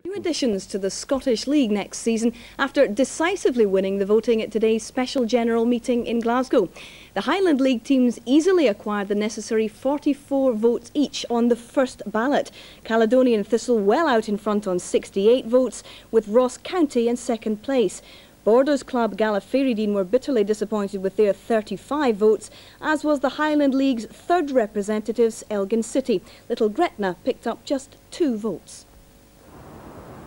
New additions to the Scottish League next season after decisively winning the voting at today's special general meeting in Glasgow. The Highland League teams easily acquired the necessary 44 votes each on the first ballot. Caledonian Thistle well out in front on 68 votes, with Ross County in second place. Borders club Gala Fairydean were bitterly disappointed with their 35 votes, as was the Highland League's third representatives, Elgin City. Little Gretna picked up just 2 votes.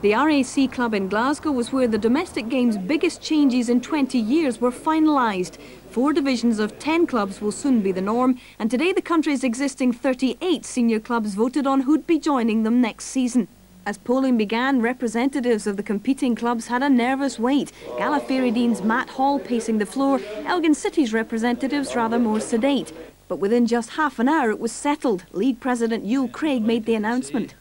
The RAC club in Glasgow was where the domestic game's biggest changes in 20 years were finalised. 4 divisions of 10 clubs will soon be the norm, and today the country's existing 38 senior clubs voted on who'd be joining them next season. As polling began, representatives of the competing clubs had a nervous wait. Gala Fairydean's Matt Hall pacing the floor, Elgin City's representatives rather more sedate. But within just half an hour it was settled. League President Yule Craig made the announcement.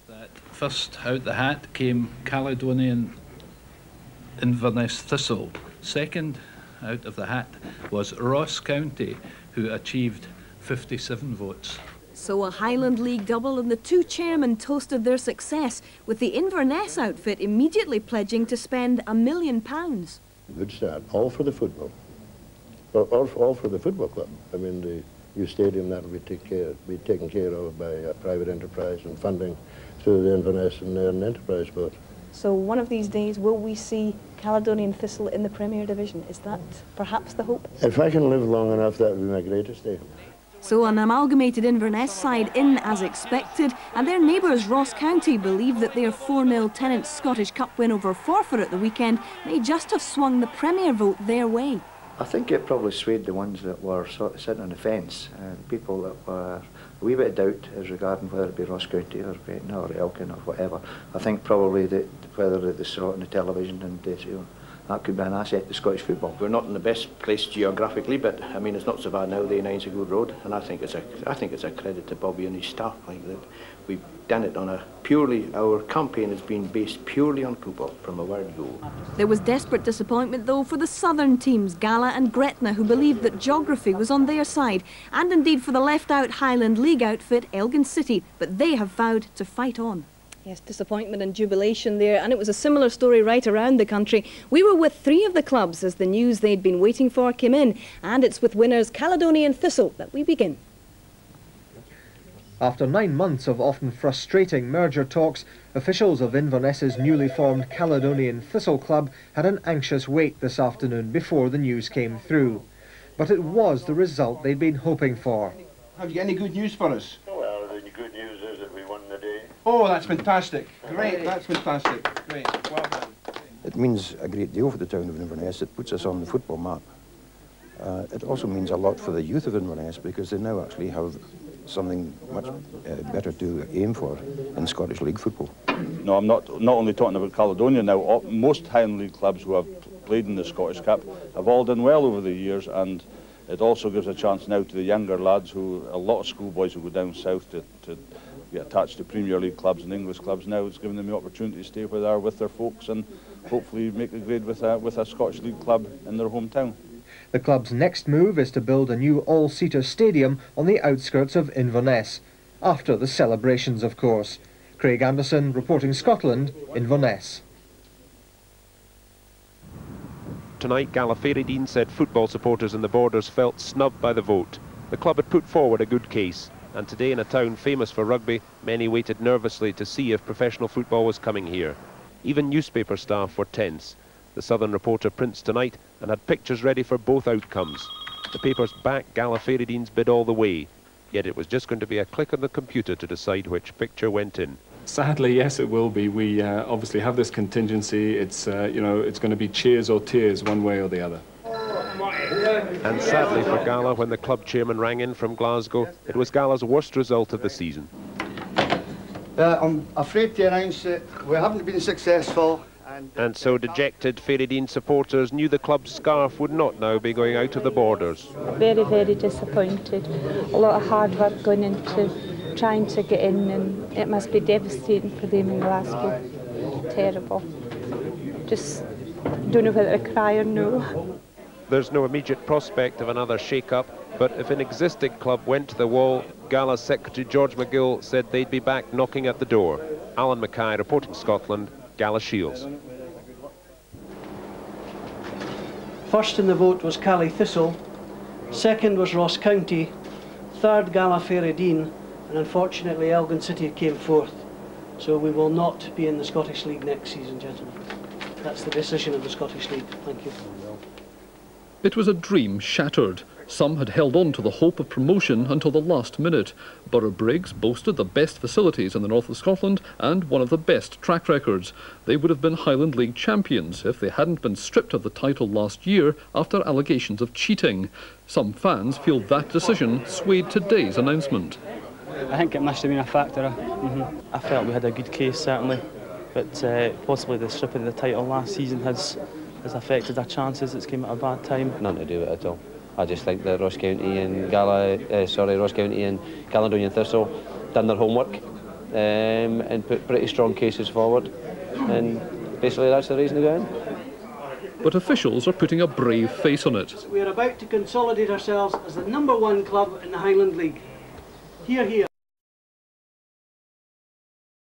First out the hat came Caledonian Inverness Thistle. Second out of the hat was Ross County, who achieved 57 votes. So a Highland League double, and the 2 chairmen toasted their success, with the Inverness outfit immediately pledging to spend £1 million. Good start, all for the football. Well, all for the football club. I mean, the new stadium that will be taken care of by private enterprise and funding through the Inverness and Enterprise Board. So one of these days, will we see Caledonian Thistle in the Premier Division? Is that perhaps the hope? If I can live long enough, that would be my greatest day. So an amalgamated Inverness side in as expected, and their neighbours Ross County believe that their 4-0 Tennent's Scottish Cup win over Forfar at the weekend may just have swung the Premier vote their way. I think it probably swayed the ones that were sort of sitting on the fence, and people that were a wee bit of doubt as regarding whether it be Ross County or Gretna or Elgin or whatever. I think probably that whether they saw it on the television and that could be an asset to Scottish football. We're not in the best place geographically, but I mean it's not so bad now. The A9's a good road, and I think it's a credit to Bobby and his staff. Like that, we've done it on a purely. Our campaign has been based purely on football from a word go. There was desperate disappointment though for the southern teams, Gala and Gretna, who believed that geography was on their side, and indeed for the left-out Highland League outfit, Elgin City. But they have vowed to fight on. Yes, disappointment and jubilation there, and it was a similar story right around the country. We were with 3 of the clubs as the news they'd been waiting for came in, and it's with winners Caledonian Thistle that we begin. After 9 months of often frustrating merger talks, officials of Inverness's newly formed Caledonian Thistle Club had an anxious wait this afternoon before the news came through. But it was the result they'd been hoping for. Have you any good news for us? Well, the good news is that we won the day. Oh, that's fantastic. Great, that's fantastic. Great, well done. It means a great deal for the town of Inverness. It puts us on the football map. It also means a lot for the youth of Inverness because they now actually have something much better to aim for in Scottish League football. No, I'm not only talking about Caledonia now. Most Highland League clubs who have played in the Scottish Cup have all done well over the years, and it also gives a chance now to the younger lads, who a lot of schoolboys who go down south to get attached to Premier League clubs and English clubs. Now it's giving them the opportunity to stay where they are with their folks and hopefully make the grade with a Scottish League club in their hometown. The club's next move is to build a new all-seater stadium on the outskirts of Inverness, after the celebrations of course. Craig Anderson, reporting Scotland, Inverness. Tonight, Gala Fairydean said football supporters in the Borders felt snubbed by the vote. The club had put forward a good case, and today in a town famous for rugby, many waited nervously to see if professional football was coming here. Even newspaper staff were tense. The Southern reporter prints tonight and had pictures ready for both outcomes. The papers backed Gala Fairydean's bid all the way, yet it was just going to be a click on the computer to decide which picture went in. Sadly, yes, it will be. We obviously have this contingency. It's it's going to be cheers or tears one way or the other. And sadly for Gala, when the club chairman rang in from Glasgow, it was Gala's worst result of the season. I'm afraid to announce that we haven't been successful. And so dejected Fairydean supporters knew the club's scarf would not now be going out of the Borders. Very, very disappointed. A lot of hard work going into trying to get in, and it must be devastating for them in Glasgow. Terrible. Just don't know whether to cry or no. There's no immediate prospect of another shake-up, but if an existing club went to the wall, Gala secretary George McGill said they'd be back knocking at the door. Alan Mackay, reporting Scotland, Gala Shields. First in the vote was Caledonian Thistle, second was Ross County, third Gala Fairydean, and unfortunately Elgin City came fourth. So we will not be in the Scottish League next season, gentlemen. That's the decision of the Scottish League. Thank you. It was a dream shattered. Some had held on to the hope of promotion until the last minute. Borough Briggs boasted the best facilities in the north of Scotland and one of the best track records. They would have been Highland League champions if they hadn't been stripped of the title last year after allegations of cheating. Some fans feel that decision swayed today's announcement. I think it must have been a factor. I felt we had a good case, certainly, but possibly the stripping of the title last season has affected our chances. It's came at a bad time. Nothing to do with it at all. I just think that Ross County and Caledonian Thistle done their homework and put pretty strong cases forward, and basically that's the reason to go in. But officials are putting a brave face on it. We are about to consolidate ourselves as the #1 club in the Highland League. Hear, hear.